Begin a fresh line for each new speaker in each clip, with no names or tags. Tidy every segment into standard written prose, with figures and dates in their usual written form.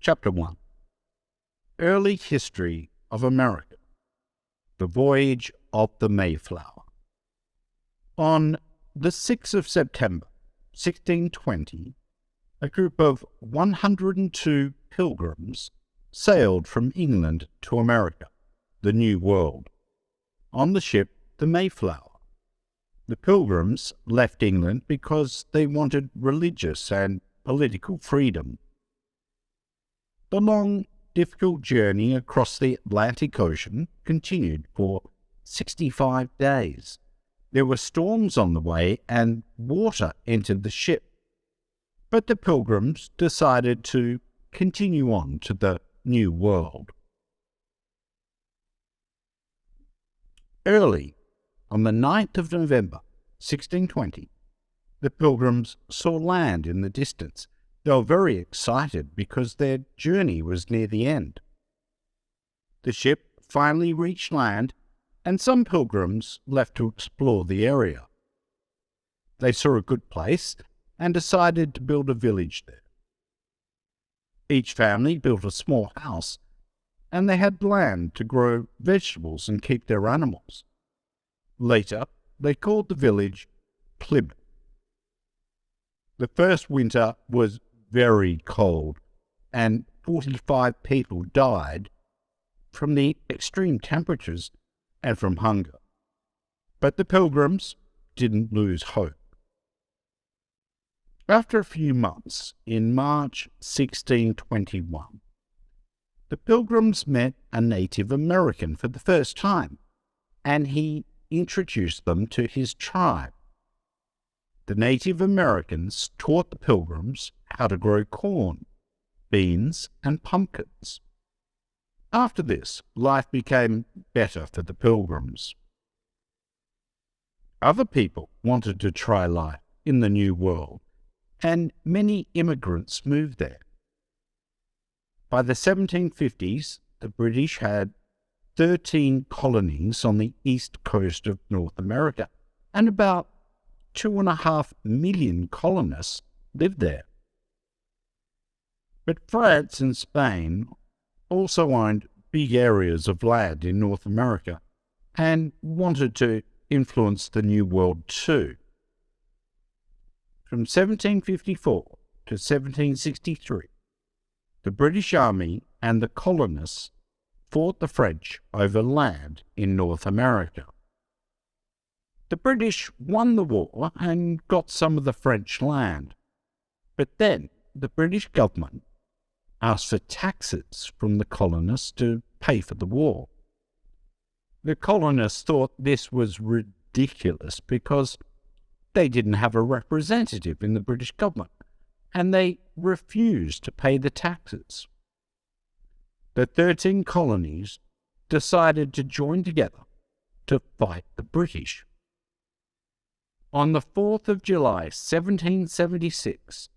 Chapter 1. Early History of America. The Voyage of the Mayflower. On the 6th of September, 1620, a group of 102 pilgrims sailed from England to America, the New World, on the ship the Mayflower. The pilgrims left England because they wanted religious and political freedom. The long, difficult journey across the Atlantic Ocean continued for 65 days. There were storms on the way and water entered the ship. But the pilgrims decided to continue on to the New World. Early on the 9th of November, 1620, the pilgrims saw land in the distance. They were very excited because their journey was near the end. The ship finally reached land, and some pilgrims left to explore the area. They saw a good place and decided to build a village there. Each family built a small house, and they had land to grow vegetables and keep their animals. Later, they called the village Plymouth. The first winter was very cold, and 45 people died from the extreme temperatures and from hunger. But the pilgrims didn't lose hope. After a few months, in March 1621, the pilgrims met a Native American for the first time, and he introduced them to his tribe. The Native Americans taught the pilgrims how to grow corn, beans, and pumpkins. After this, life became better for the pilgrims. Other people wanted to try life in the New World, and many immigrants moved there. By the 1750s, the British had 13 colonies on the east coast of North America, and about 2.5 million colonists lived there. But France and Spain also owned big areas of land in North America and wanted to influence the New World too. From 1754 to 1763, the British Army and the colonists fought the French over land in North America. The British won the war and got some of the French land, but then the British government asked for taxes from the colonists to pay for the war. The colonists thought this was ridiculous because they didn't have a representative in the British government, and they refused to pay the taxes. The 13 colonies decided to join together to fight the British. On the 4th of July, 1776,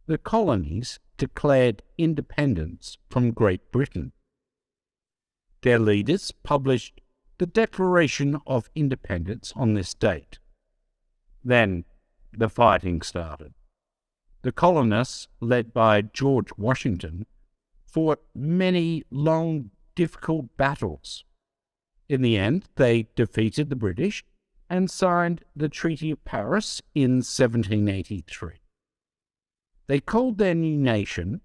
the colonies declared independence from Great Britain. Their leaders published the Declaration of Independence on this date. Then the fighting started. The colonists, led by George Washington, fought many long, difficult battles. In the end, they defeated the British and signed the Treaty of Paris in 1783. They called their new nation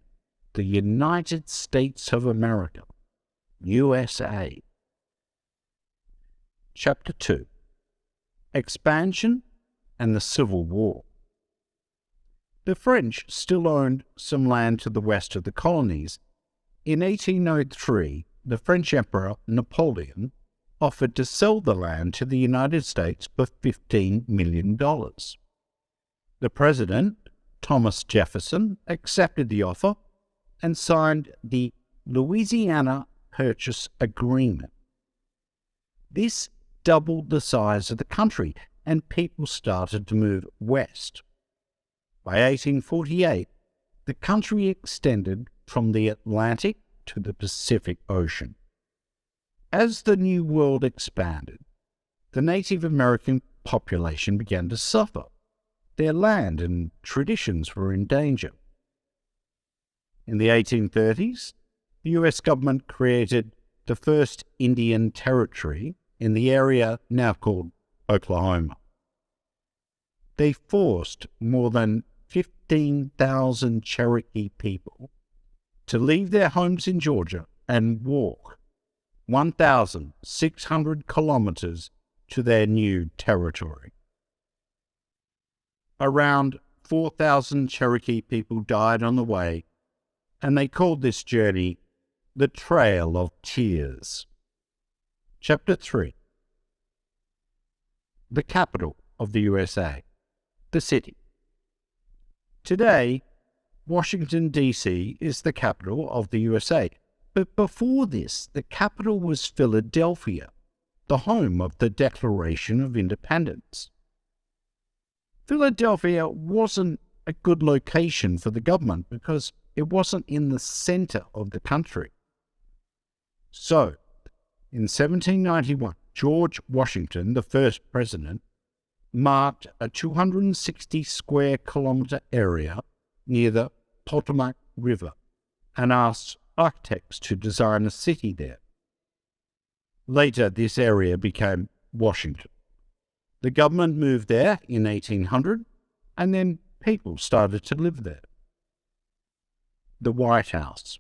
the United States of America, USA. Chapter 2. Expansion and the Civil War. The French still owned some land to the west of the colonies. In 1803, the French Emperor Napoleon offered to sell the land to the United States for $15 million. The President, Thomas Jefferson, accepted the offer and signed the Louisiana Purchase Agreement. This doubled the size of the country, and people started to move west. By 1848, the country extended from the Atlantic to the Pacific Ocean. As the New World expanded, the Native American population began to suffer. Their land and traditions were in danger. In the 1830s, the US government created the first Indian territory in the area now called Oklahoma. They forced more than 15,000 Cherokee people to leave their homes in Georgia and walk 1,600 kilometers to their new territory. Around 4,000 Cherokee people died on the way, and they called this journey the Trail of Tears. Chapter 3. The capital of the USA, the city. Today, Washington, D.C. is the capital of the USA, but before this, the capital was Philadelphia, the home of the Declaration of Independence. Philadelphia wasn't a good location for the government because it wasn't in the center of the country. So, in 1791, George Washington, the first president, marked a 260 square kilometer area near the Potomac River and asked architects to design a city there. Later, this area became Washington. The government moved there in 1800, and then people started to live there. The White House.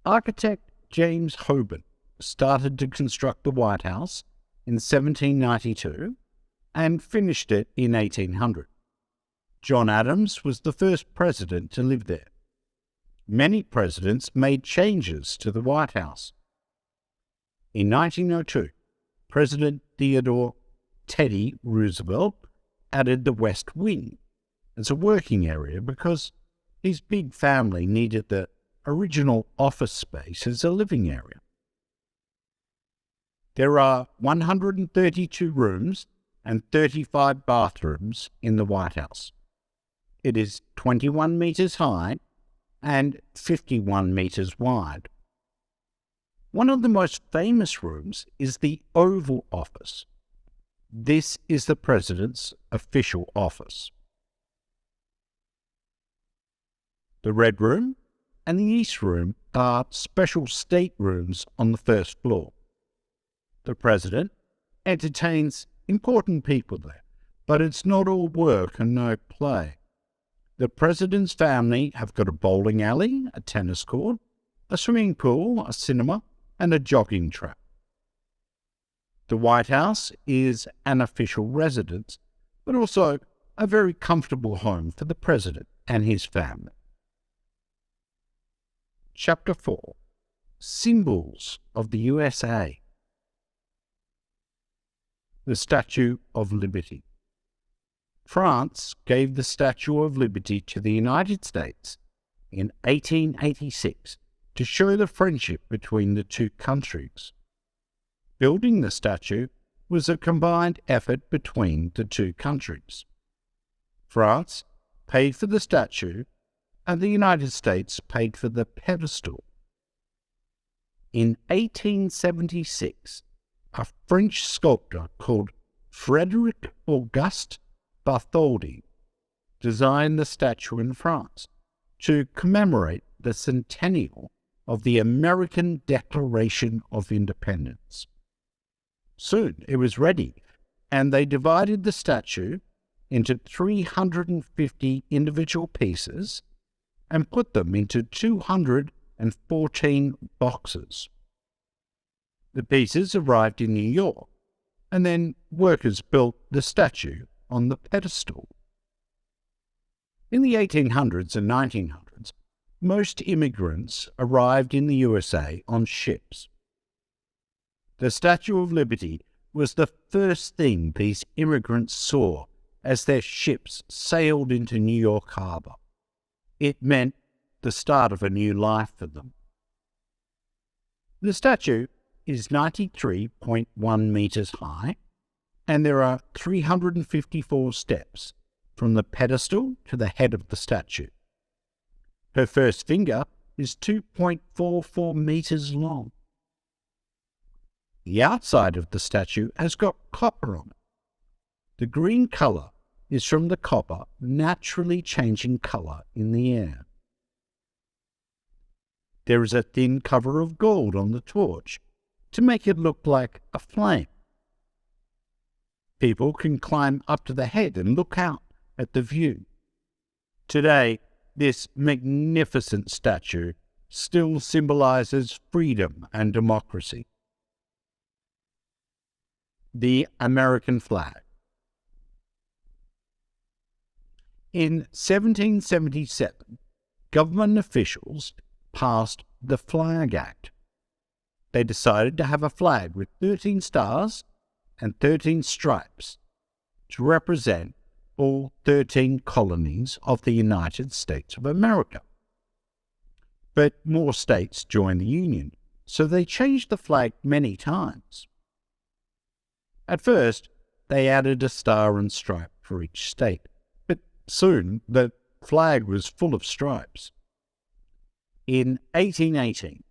Architect James Hoban started to construct the White House in 1792 and finished it in 1800. John Adams was the first president to live there. Many presidents made changes to the White House. In 1902, President Theodore Teddy Roosevelt added the West Wing as a working area because his big family needed the original office space as a living area. There are 132 rooms and 35 bathrooms in the White House. It is 21 meters high and 51 meters wide. One of the most famous rooms is the Oval Office. This is the president's official office. The Red Room and the East Room are special staterooms on the first floor. The president entertains important people there, but it's not all work and no play. The president's family have got a bowling alley, a tennis court, a swimming pool, a cinema, and a jogging track. The White House is an official residence, but also a very comfortable home for the president and his family. Chapter 4. Symbols of the USA. The Statue of Liberty. France gave the Statue of Liberty to the United States in 1886 to show the friendship between the two countries. Building the statue was a combined effort between the two countries. France paid for the statue, and the United States paid for the pedestal. In 1876, a French sculptor called Frédéric Auguste Bartholdi designed the statue in France to commemorate the centennial of the American Declaration of Independence. Soon it was ready, and they divided the statue into 350 individual pieces and put them into 214 boxes. The pieces arrived in New York, and then workers built the statue on the pedestal. In the 1800s and 1900s, most immigrants arrived in the USA on ships. The Statue of Liberty was the first thing these immigrants saw as their ships sailed into New York Harbor. It meant the start of a new life for them. The statue is 93.1 meters high, and there are 354 steps from the pedestal to the head of the statue. Her first finger is 2.44 meters long. The outside of the statue has got copper on it. The green color is from the copper naturally changing color in the air. There is a thin cover of gold on the torch to make it look like a flame. People can climb up to the head and look out at the view. Today, this magnificent statue still symbolizes freedom and democracy. The American flag. In 1777, government officials passed the Flag Act. They decided to have a flag with 13 stars and 13 stripes to represent all 13 colonies of the United States of America. But more states joined the Union, so they changed the flag many times. At first, they added a star and stripe for each state, but soon the flag was full of stripes. In 1818,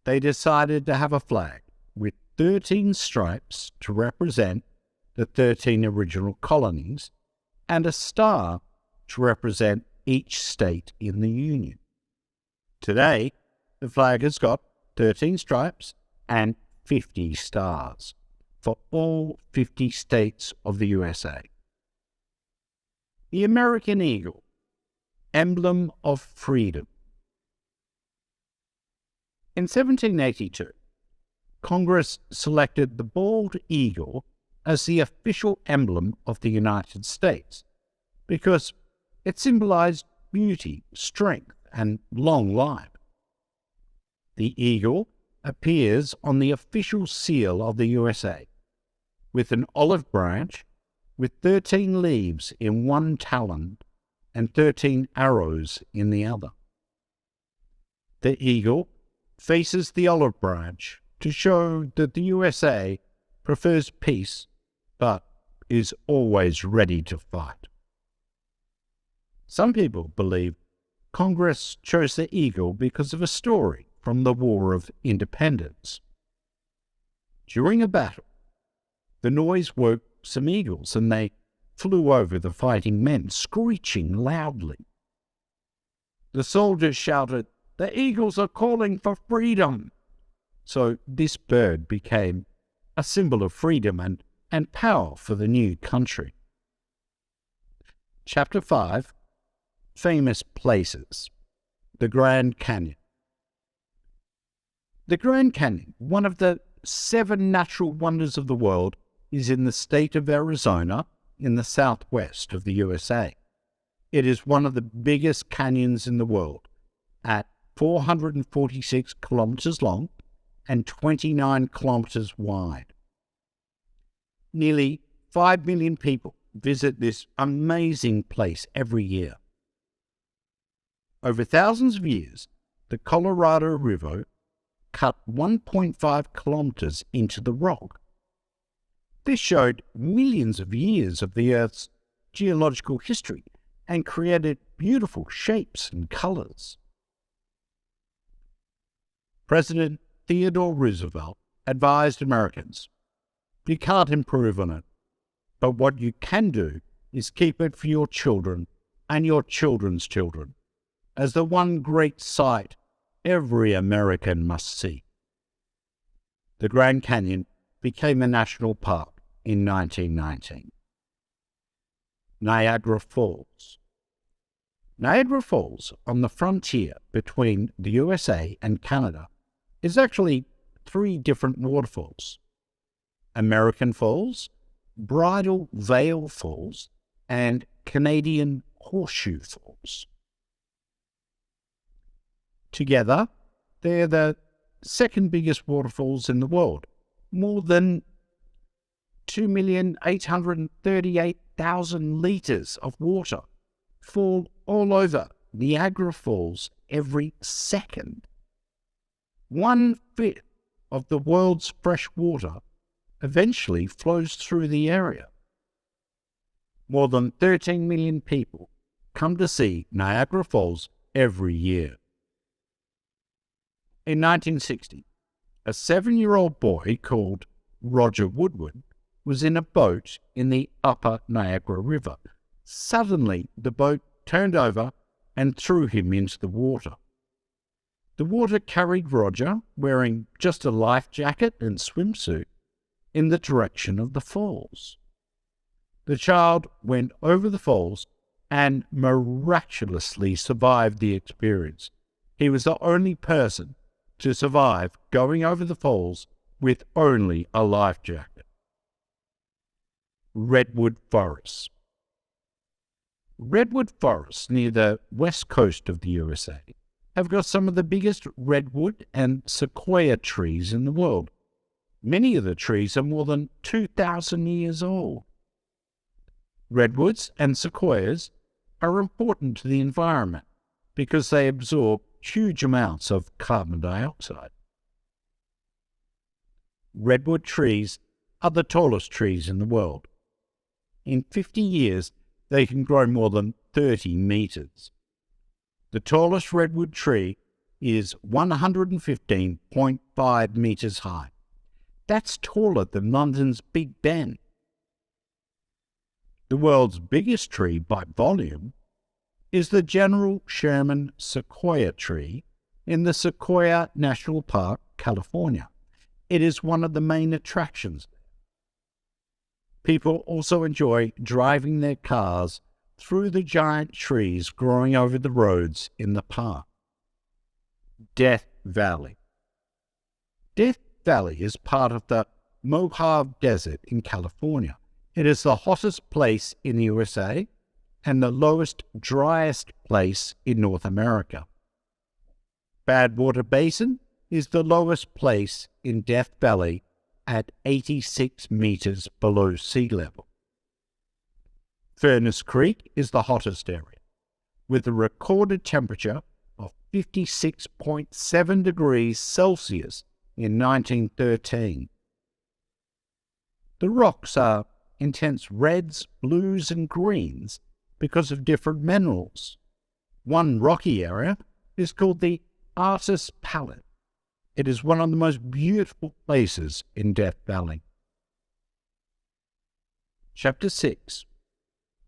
they decided to have a flag with 13 stripes to represent the 13 original colonies and a star to represent each state in the Union. Today, the flag has got 13 stripes and 50 stars for all 50 states of the USA. The American eagle, emblem of freedom. In 1782, Congress selected the bald eagle as the official emblem of the United States because it symbolized beauty, strength, and long life. The eagle appears on the official seal of the USA with an olive branch with 13 leaves in one talon and 13 arrows in the other. The eagle faces the olive branch to show that the USA prefers peace but is always ready to fight. Some people believe Congress chose the eagle because of a story from the War of Independence. During a battle, the noise woke some eagles and they flew over the fighting men, screeching loudly. The soldiers shouted, "The eagles are calling for freedom!" So this bird became a symbol of freedom and power for the new country. Chapter 5. Famous Places. The Grand Canyon. The Grand Canyon, one of the 7 natural wonders of the world, is in the state of Arizona in the southwest of the USA. It is one of the biggest canyons in the world, at 446 kilometers long and 29 kilometers wide. Nearly 5 million people visit this amazing place every year. Over thousands of years, the Colorado River cut 1.5 kilometers into the rock. This showed millions of years of the Earth's geological history and created beautiful shapes and colors. President Theodore Roosevelt advised Americans, "You can't improve on it, but what you can do is keep it for your children and your children's children as the one great sight every American must see." The Grand Canyon became a national park in 1919. Niagara Falls. Niagara Falls, on the frontier between the USA and Canada, is actually 3 different waterfalls: American Falls, Bridal Veil Falls, and Canadian Horseshoe Falls. Together, they're the second biggest waterfalls in the world. More than 2,838,000 litres of water fall all over Niagara Falls every second. 1/5 of the world's fresh water eventually flows through the area. More than 13 million people come to see Niagara Falls every year. In 1960, a 7-year-old boy called Roger Woodward was in a boat in the upper Niagara River. Suddenly, the boat turned over and threw him into the water. The water carried Roger, wearing just a life jacket and swimsuit, in the direction of the falls. The child went over the falls and miraculously survived the experience. He was the only person to survive going over the falls with only a life jacket. Redwood forests. Redwood forests near the west coast of the USA have got some of the biggest redwood and sequoia trees in the world. Many of the trees are more than 2,000 years old. Redwoods and sequoias are important to the environment because they absorb huge amounts of carbon dioxide. Redwood trees are the tallest trees in the world. In 50 years, they can grow more than 30 meters. The tallest redwood tree is 115.5 meters high. That's taller than London's Big Ben. The world's biggest tree by volume is the General Sherman sequoia tree in the Sequoia National Park, California. It is one of the main attractions. People also enjoy driving their cars through the giant trees growing over the roads in the park. Death Valley. Death Valley is part of the Mojave Desert in California. It is the hottest place in the USA and the lowest, driest place in North America. Badwater Basin is the lowest place in Death Valley at 86 meters below sea level. Furnace Creek is the hottest area, with a recorded temperature of 56.7 degrees Celsius in 1913. The rocks are intense reds, blues, and greens because of different minerals. One rocky area is called the Artis Palette. It is one of the most beautiful places in Death Valley. Chapter 6.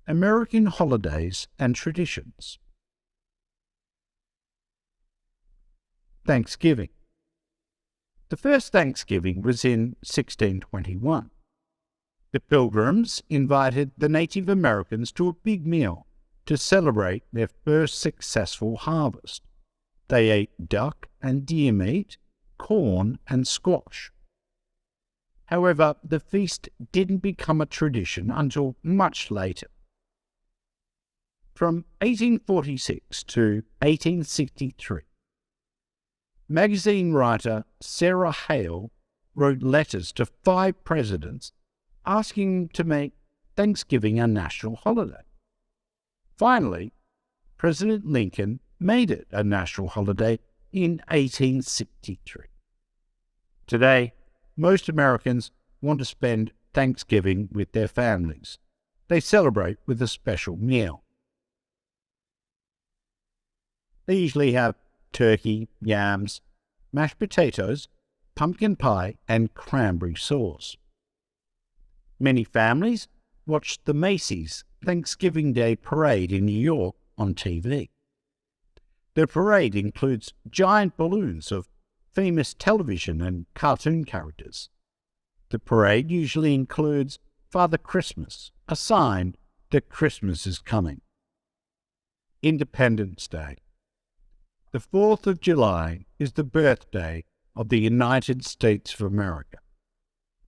American Holidays and Traditions. Thanksgiving. The first Thanksgiving was in 1621. The Pilgrims invited the Native Americans to a big meal to celebrate their first successful harvest. They ate duck and deer meat, corn and squash. However, the feast didn't become a tradition until much later. From 1846 to 1863, magazine writer Sarah Hale wrote letters to 5 presidents asking to make Thanksgiving a national holiday. Finally, President Lincoln made it a national holiday in 1863. Today, most Americans want to spend Thanksgiving with their families. They celebrate with a special meal. They usually have turkey, yams, mashed potatoes, pumpkin pie, and cranberry sauce. Many families watch the Macy's Thanksgiving Day Parade in New York on TV. The parade includes giant balloons of famous television and cartoon characters. The parade usually includes Father Christmas, a sign that Christmas is coming. Independence Day. The 4th of July is the birthday of the United States of America,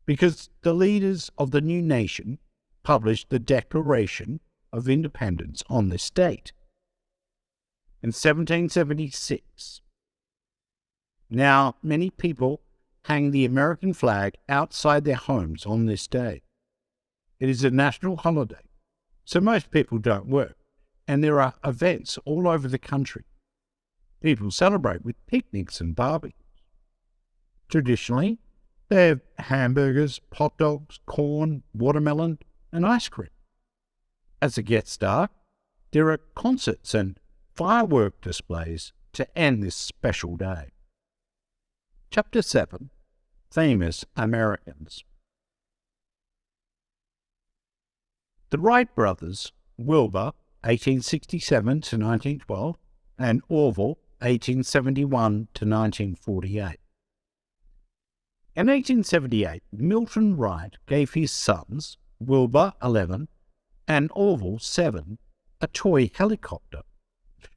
because the leaders of the new nation published the Declaration of Independence on this date. In 1776, now many people hang the American flag outside their homes on this day. It is a national holiday, so most people don't work, and there are events all over the country. People celebrate with picnics and barbecues. Traditionally, they have hamburgers, hot dogs, corn, watermelon, and ice cream. As it gets dark, there are concerts and firework displays to end this special day. Chapter 7. Famous Americans. The Wright brothers, Wilbur, 1867 to 1912, and Orville, 1871 to 1948. In 1878, Milton Wright gave his sons, Wilbur, 11, and Orville, 7, a toy helicopter.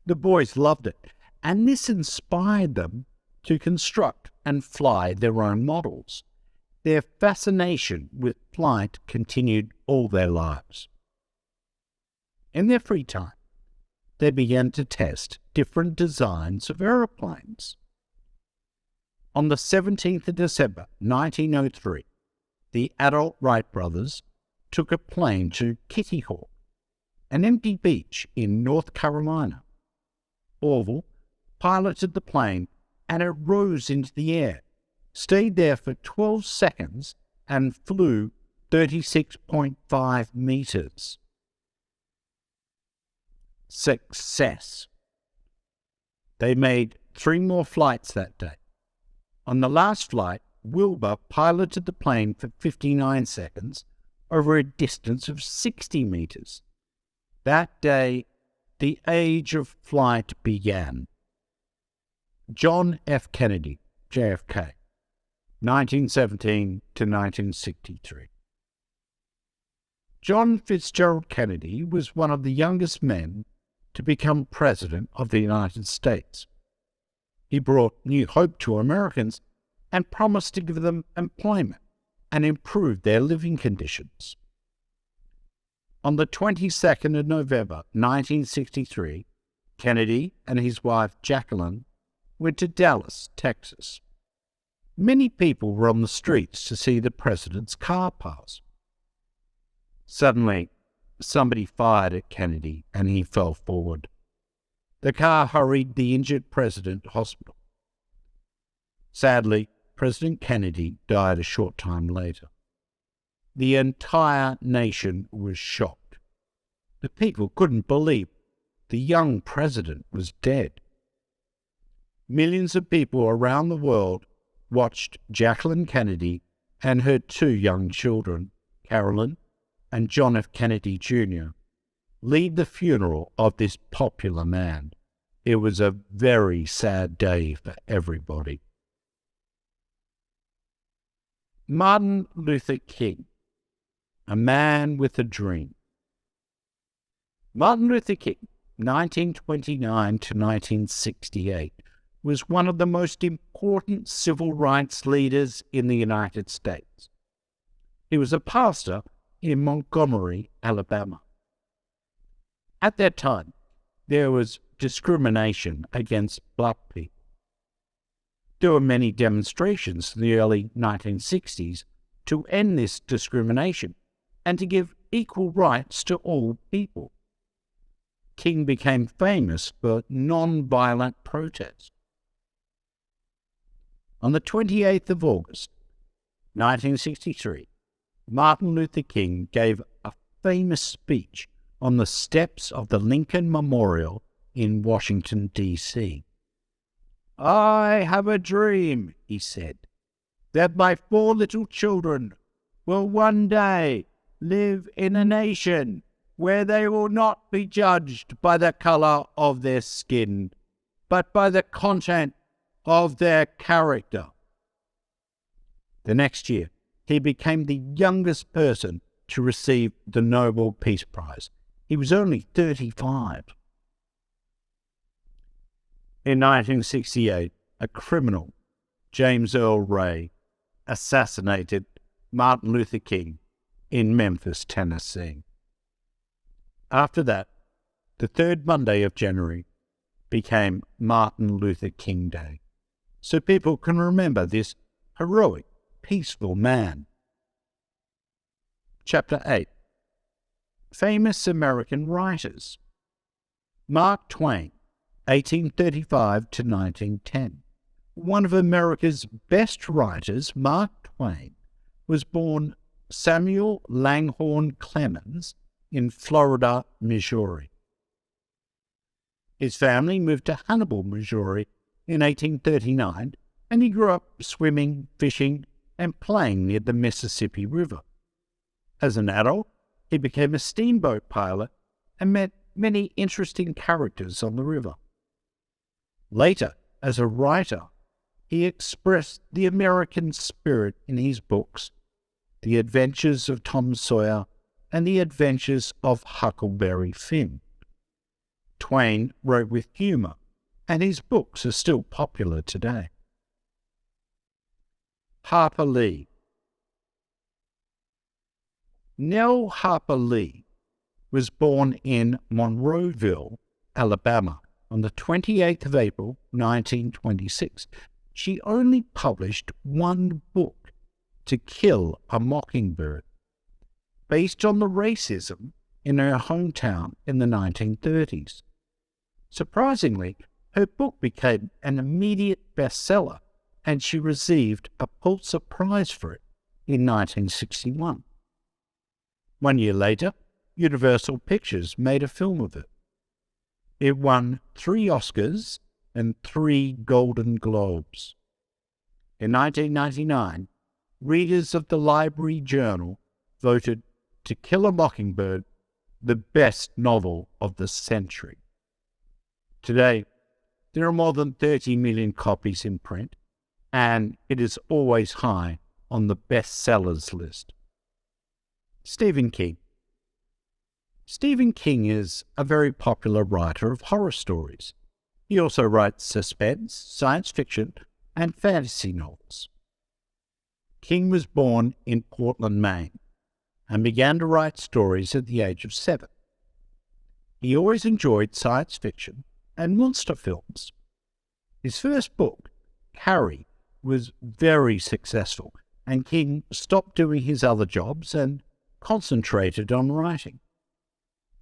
The boys loved it, and this inspired them to construct and fly their own models. Their fascination with flight continued all their lives. In their free time, they began to test different designs of aeroplanes. On the 17th of December 1903, the adult Wright brothers took a plane to Kitty Hawk, an empty beach in North Carolina. Orville piloted the plane and it rose into the air, stayed there for 12 seconds and flew 36.5 meters. Success. They made 3 more flights that day. On the last flight, Wilbur piloted the plane for 59 seconds over a distance of 60 meters. That day, the age of flight began. John F. Kennedy, JFK, 1917 to 1963. John Fitzgerald Kennedy was one of the youngest men to become President of the United States. He brought new hope to Americans and promised to give them employment and improve their living conditions. On the 22nd of November 1963, Kennedy and his wife Jacqueline went to Dallas, Texas. Many people were on the streets to see the president's car pass. Suddenly, somebody fired at Kennedy and he fell forward. The car hurried the injured president to hospital. Sadly, President Kennedy died a short time later. The entire nation was shocked. The people couldn't believe the young president was dead. Millions of people around the world watched Jacqueline Kennedy and her 2 young children, Carolyn and John F. Kennedy Jr., lead the funeral of this popular man. It was a very sad day for everybody. Martin Luther King, a man with a dream. Martin Luther King, 1929 to 1968, was one of the most important civil rights leaders in the United States. He was a pastor in Montgomery, Alabama. At that time, there was discrimination against black people. There were many demonstrations in the early 1960s to end this discrimination and to give equal rights to all people. King became famous for non-violent protest. On the 28th of August, 1963, Martin Luther King gave a famous speech on the steps of the Lincoln Memorial in Washington, D.C. "I have a dream," he said, "that my 4 little children will one day live in a nation where they will not be judged by the color of their skin, but by the content of their character." The next year, he became the youngest person to receive the Nobel Peace Prize. He was only 35. In 1968, a criminal, James Earl Ray, assassinated Martin Luther King in Memphis, Tennessee. After that, the 3rd Monday of January became Martin Luther King Day, so people can remember this heroic, peaceful man. Chapter 8. Famous American Writers. Mark Twain, 1835 to 1910. One of America's best writers, Mark Twain, was born Samuel Langhorne Clemens in Florida, Missouri. His family moved to Hannibal, Missouri in 1839, and he grew up swimming, fishing, and playing near the Mississippi River. As an adult, he became a steamboat pilot and met many interesting characters on the river. Later, as a writer, he expressed the American spirit in his books, The Adventures of Tom Sawyer and The Adventures of Huckleberry Finn. Twain wrote with humour, and his books are still popular today. Harper Lee. Nell Harper Lee was born in Monroeville, Alabama, on the 28th of April, 1926. She only published one book, To Kill a Mockingbird, based on the racism in her hometown in the 1930s. Surprisingly, her book became an immediate bestseller, and she received a Pulitzer Prize for it in 1961. 1 year later, Universal Pictures made a film of it. It won 3 Oscars and 3 Golden Globes. In 1999, readers of the Library Journal voted To Kill a Mockingbird the best novel of the century. Today, there are more than 30 million copies in print, and it is always high on the bestsellers list. Stephen King. Stephen King is a very popular writer of horror stories. He also writes suspense, science fiction, and fantasy novels. King was born in Portland, Maine, and began to write stories at the age of 7. He always enjoyed science fiction and monster films. His first book, Carrie, was very successful, and King stopped doing his other jobs and concentrated on writing.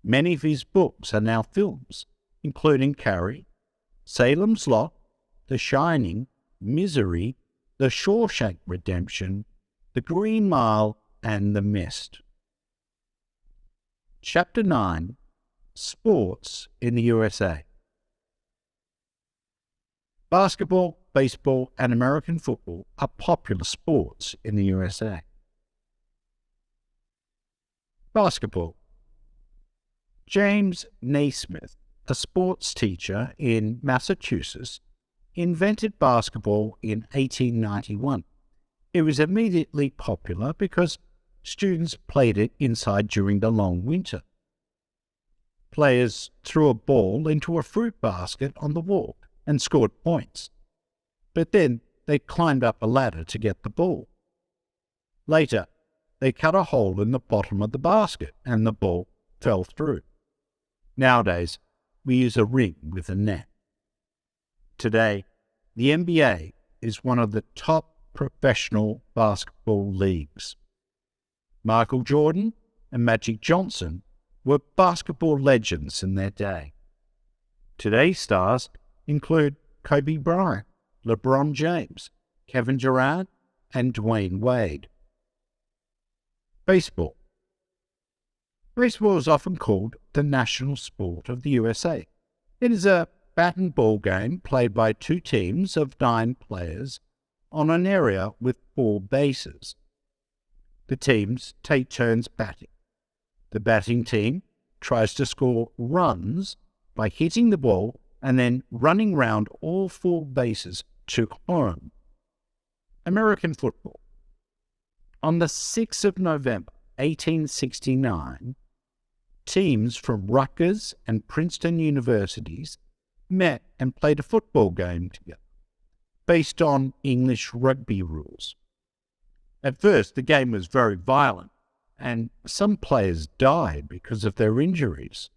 Many of his books are now films, including Carrie, Salem's Lot, The Shining, Misery, The Shawshank Redemption, The Green Mile, and The Mist. Chapter 9. Sports in the USA. Basketball, baseball, and American football are popular sports in the USA. Basketball. James Naismith, a sports teacher in Massachusetts, invented basketball in 1891. It was immediately popular because students played it inside during the long winter. Players threw a ball into a fruit basket on the wall and scored points, but then they climbed up a ladder to get the ball. Later, they cut a hole in the bottom of the basket and the ball fell through. Nowadays, we use a ring with a net. Today, the NBA is one of the top professional basketball leagues. Michael Jordan and Magic Johnson were basketball legends in their day. Today's stars include Kobe Bryant, LeBron James, Kevin Durant, and Dwayne Wade. Baseball. Baseball is often called the national sport of the USA. It is a bat and ball game played by 2 teams of 9 players on an area with 4 bases. The teams take turns batting. The batting team tries to score runs by hitting the ball and then running round all 4 bases to home. American football. On the 6th of November, 1869, teams from Rutgers and Princeton universities met and played a football game together, based on English rugby rules. At first, the game was very violent, and some players died because of their injuries.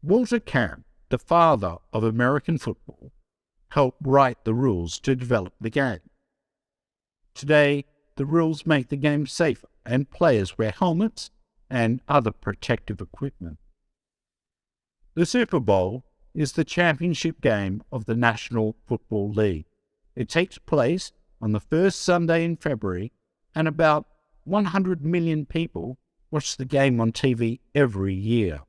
Walter Camp, the father of American football, helped write the rules to develop the game. Today, the rules make the game safer, and players wear helmets and other protective equipment. The Super Bowl is the championship game of the National Football League. It takes place on the first Sunday in February, and about 100 million people watch the game on TV every year.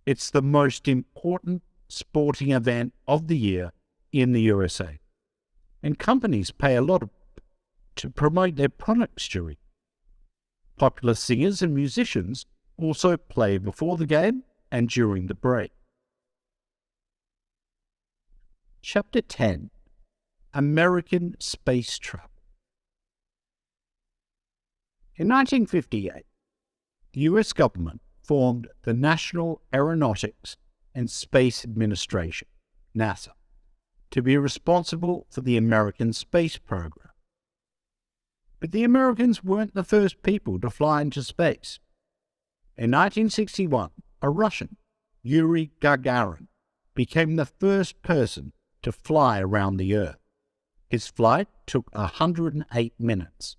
It's the most important sporting event of the year in the USA, and companies pay a lot to promote their products during. Popular singers and musicians also play before the game and during the break. Chapter 10. American Space Travel. In 1958, the U.S. government formed the National Aeronautics and Space Administration, NASA, to be responsible for the American space program. But the Americans weren't the first people to fly into space. In 1961, a Russian, Yuri Gagarin, became the first person to fly around the Earth. His flight took 108 minutes.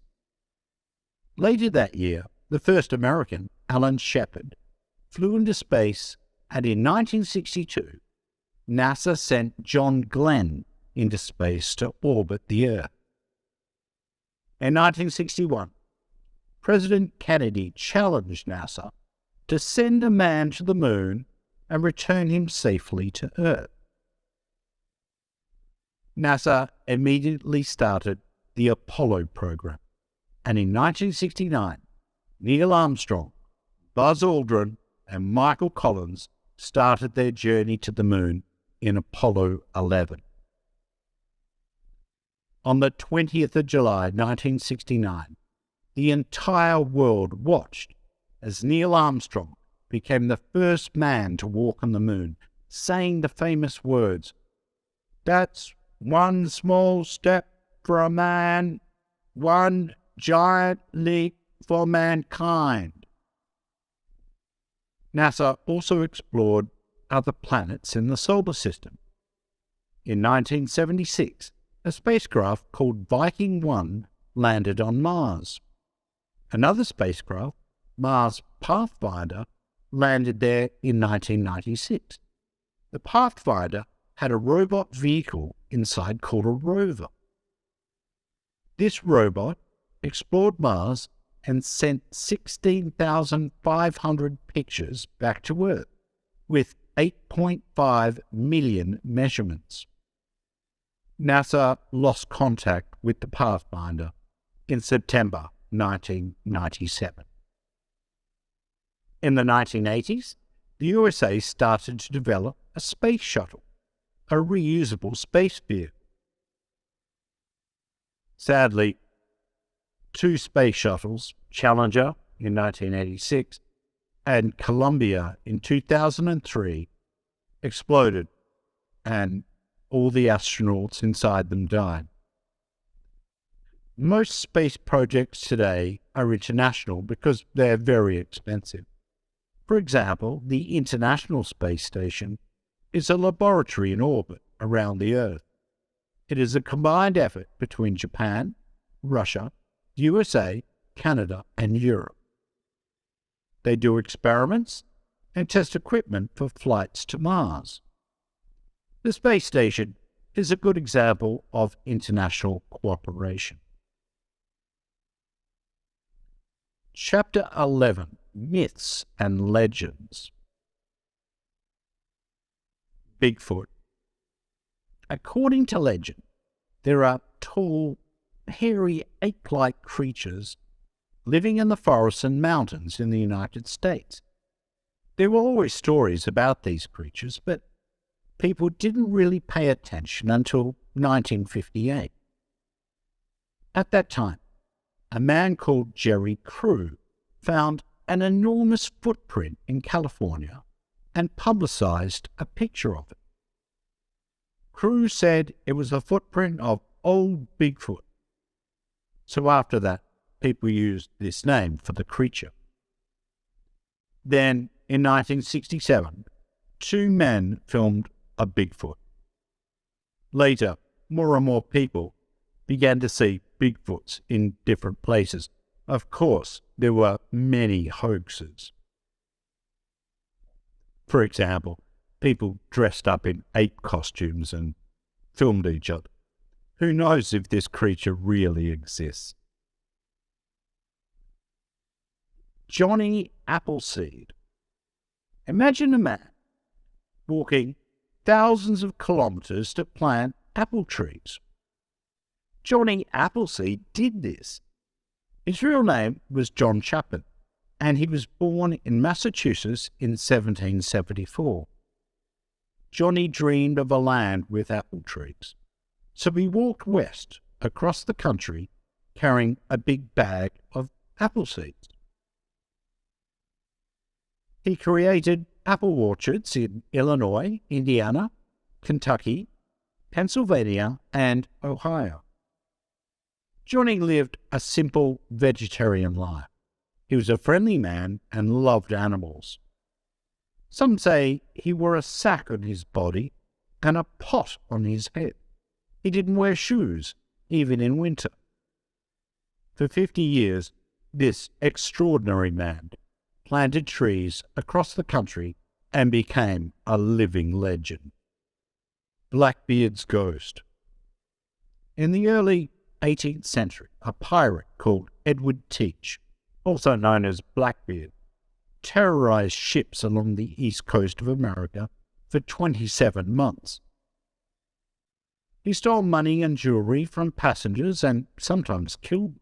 Later that year, the first American, Alan Shepard, flew into space, and in 1962, NASA sent John Glenn into space to orbit the Earth. In 1961, President Kennedy challenged NASA to send a man to the moon and return him safely to Earth. NASA immediately started the Apollo program, and in 1969, Neil Armstrong, Buzz Aldrin, and Michael Collins started their journey to the moon in Apollo 11. On the 20th of July, 1969, the entire world watched as Neil Armstrong became the first man to walk on the moon, saying the famous words, "That's one small step for a man, one giant leap for mankind." NASA also explored other planets in the solar system. In 1976, a spacecraft called Viking 1 landed on Mars. Another spacecraft, Mars Pathfinder, landed there in 1996. The Pathfinder had a robot vehicle inside called a rover. This robot explored Mars and sent 16,500 pictures back to Earth, with 8.5 million measurements. NASA lost contact with the Pathfinder in September 1997. In the 1980s, the USA started to develop a space shuttle, a reusable space vehicle. Sadly, two space shuttles, Challenger in 1986 and Columbia in 2003, exploded, and all the astronauts inside them died. Most space projects today are international because they're very expensive. For example, the International Space Station is a laboratory in orbit around the Earth. It is a combined effort between Japan, Russia, USA, Canada, and Europe. They do experiments and test equipment for flights to Mars. The space station is a good example of international cooperation. Chapter 11. Myths and Legends. Bigfoot. According to legend, there are tall, hairy, ape-like creatures living in the forests and mountains in the United States. There were always stories about these creatures, but people didn't really pay attention until 1958. At that time, a man called Jerry Crew found an enormous footprint in California and publicized a picture of it. Crew said it was a footprint of old Bigfoot. So after that, people used this name for the creature. Then, in 1967, two men filmed a Bigfoot. Later, more and more people began to see Bigfoots in different places. Of course, there were many hoaxes. For example, people dressed up in ape costumes and filmed each other. Who knows if this creature really exists? Johnny Appleseed. Imagine a man walking thousands of kilometers to plant apple trees. Johnny Appleseed did this. His real name was John Chapman, and he was born in Massachusetts in 1774. Johnny dreamed of a land with apple trees. So he walked west across the country carrying a big bag of apple seeds. He created apple orchards in Illinois, Indiana, Kentucky, Pennsylvania, and Ohio. Johnny lived a simple vegetarian life. He was a friendly man and loved animals. Some say he wore a sack on his body and a pot on his head. He didn't wear shoes, even in winter. For 50 years, this extraordinary man planted trees across the country and became a living legend. Blackbeard's ghost. In the early 18th century, a pirate called Edward Teach, also known as Blackbeard, terrorized ships along the east coast of America for 27 months. He stole money and jewelry from passengers and sometimes killed them.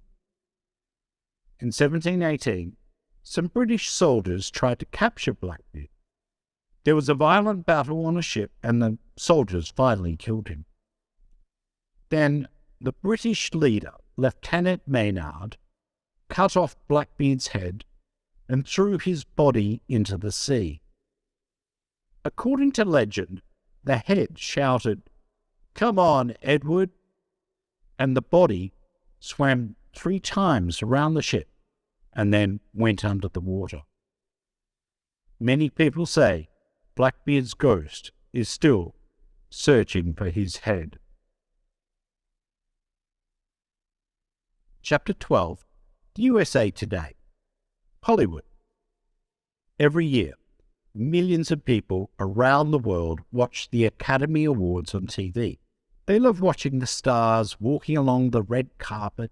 In 1718, some British soldiers tried to capture Blackbeard. There was a violent battle on a ship and the soldiers finally killed him. Then the British leader, Lieutenant Maynard, cut off Blackbeard's head and threw his body into the sea. According to legend, the head shouted, "Come on, Edward," and the body swam 3 times around the ship and then went under the water. Many people say Blackbeard's ghost is still searching for his head. Chapter 12. The USA Today. Hollywood. Every year, millions of people around the world watch the Academy Awards on TV. They love watching the stars walking along the red carpet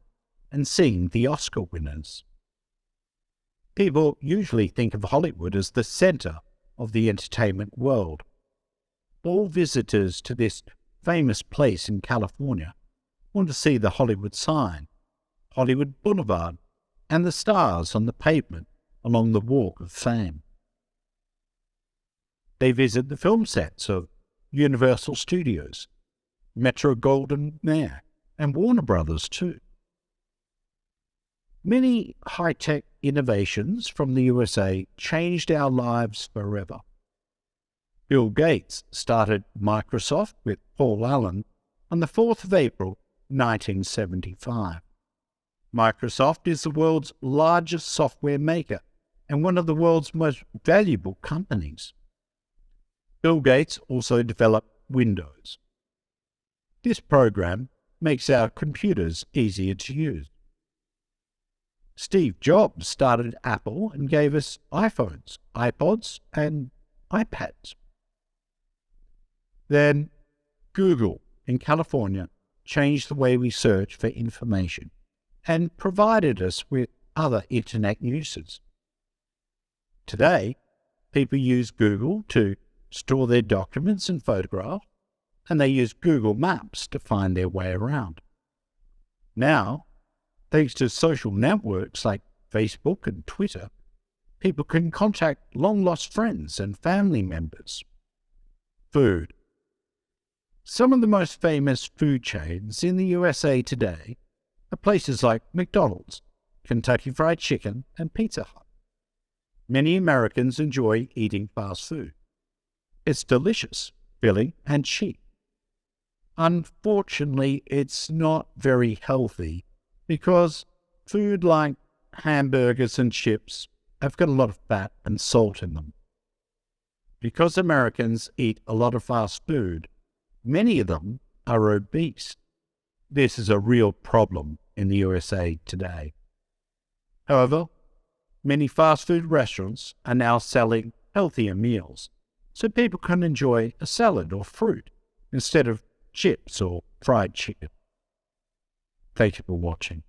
and seeing the Oscar winners. People usually think of Hollywood as the center of the entertainment world. All visitors to this famous place in California want to see the Hollywood sign, Hollywood Boulevard, and the stars on the pavement along the Walk of Fame. They visit the film sets of Universal Studios, Metro-Goldwyn-Mayer, and Warner Brothers too. Many high-tech innovations from the USA changed our lives forever. Bill Gates started Microsoft with Paul Allen on the 4th of April, 1975. Microsoft is the world's largest software maker and one of the world's most valuable companies. Bill Gates also developed Windows. This program makes our computers easier to use. Steve Jobs started Apple and gave us iPhones, iPods, and iPads. Then Google in California changed the way we search for information and provided us with other internet uses. Today, people use Google to store their documents and photographs, and they use Google Maps to find their way around. Now, thanks to social networks like Facebook and Twitter, people can contact long-lost friends and family members. Food. Some of the most famous food chains in the USA today are places like McDonald's, Kentucky Fried Chicken, and Pizza Hut. Many Americans enjoy eating fast food. It's delicious, filling, and cheap. Unfortunately, it's not very healthy because food like hamburgers and chips have got a lot of fat and salt in them. Because Americans eat a lot of fast food, many of them are obese. This is a real problem in the USA today. However, many fast food restaurants are now selling healthier meals, so people can enjoy a salad or fruit instead of chips or fried chicken. Thank you for watching.